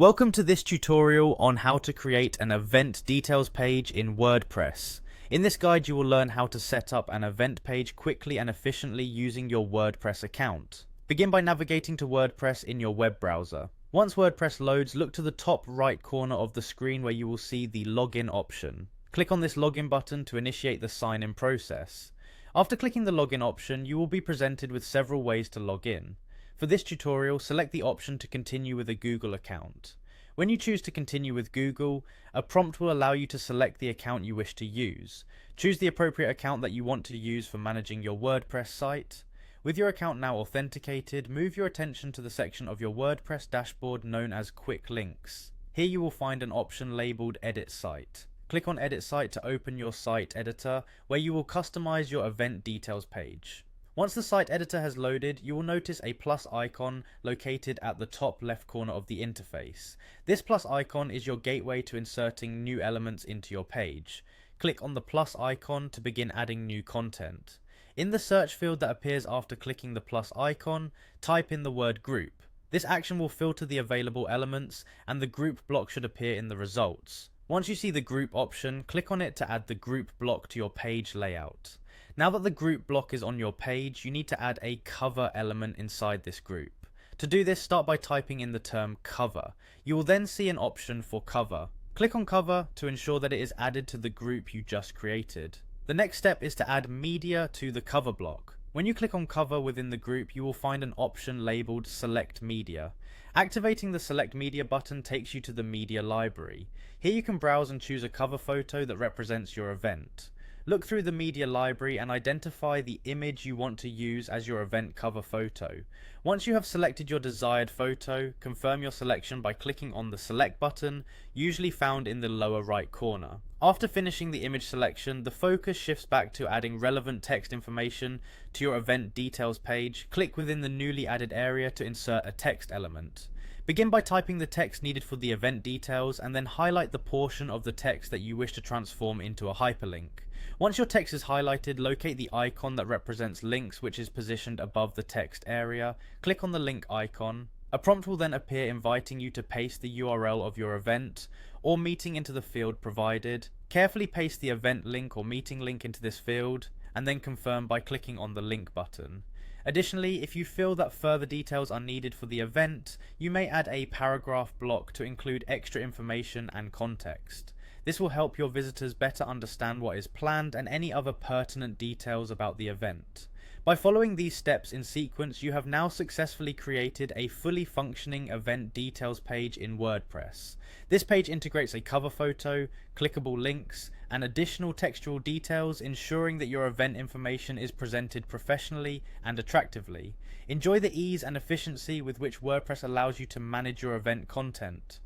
Welcome to this tutorial on how to create an event details page in WordPress. In this guide you will learn how to set up an event page quickly and efficiently using your WordPress account. Begin by navigating to WordPress in your web browser. Once WordPress loads, look to the top right corner of the screen where you will see the login option. Click on this login button to initiate the sign-in process. After clicking the login option, you will be presented with several ways to log in. For this tutorial, select the option to continue with a Google account. When you choose to continue with Google, a prompt will allow you to select the account you wish to use. Choose the appropriate account that you want to use for managing your WordPress site. With your account now authenticated, move your attention to the section of your WordPress dashboard known as Quick Links. Here you will find an option labeled Edit Site. Click on Edit Site to open your site editor, where you will customize your event details page. Once the site editor has loaded, you will notice a plus icon located at the top left corner of the interface. This plus icon is your gateway to inserting new elements into your page. Click on the plus icon to begin adding new content. In the search field that appears after clicking the plus icon, type in the word group. This action will filter the available elements, and the group block should appear in the results. Once you see the group option, click on it to add the group block to your page layout. Now that the group block is on your page, you need to add a cover element inside this group. To do this, start by typing in the term cover. You will then see an option for cover. Click on cover to ensure that it is added to the group you just created. The next step is to add media to the cover block. When you click on cover within the group, you will find an option labeled select media. Activating the select media button takes you to the media library. Here you can browse and choose a cover photo that represents your event. Look through the media library and identify the image you want to use as your event cover photo. Once you have selected your desired photo, confirm your selection by clicking on the select button, usually found in the lower right corner. After finishing the image selection, the focus shifts back to adding relevant text information to your event details page. Click within the newly added area to insert a text element. Begin by typing the text needed for the event details and then highlight the portion of the text that you wish to transform into a hyperlink. Once your text is highlighted, locate the icon that represents links, which is positioned above the text area. Click on the link icon. A prompt will then appear inviting you to paste the URL of your event or meeting into the field provided. Carefully paste the event link or meeting link into this field and then confirm by clicking on the link button. Additionally, if you feel that further details are needed for the event, you may add a paragraph block to include extra information and context. This will help your visitors better understand what is planned and any other pertinent details about the event. By following these steps in sequence, you have now successfully created a fully functioning event details page in WordPress. This page integrates a cover photo, clickable links, and additional textual details, ensuring that your event information is presented professionally and attractively. Enjoy the ease and efficiency with which WordPress allows you to manage your event content.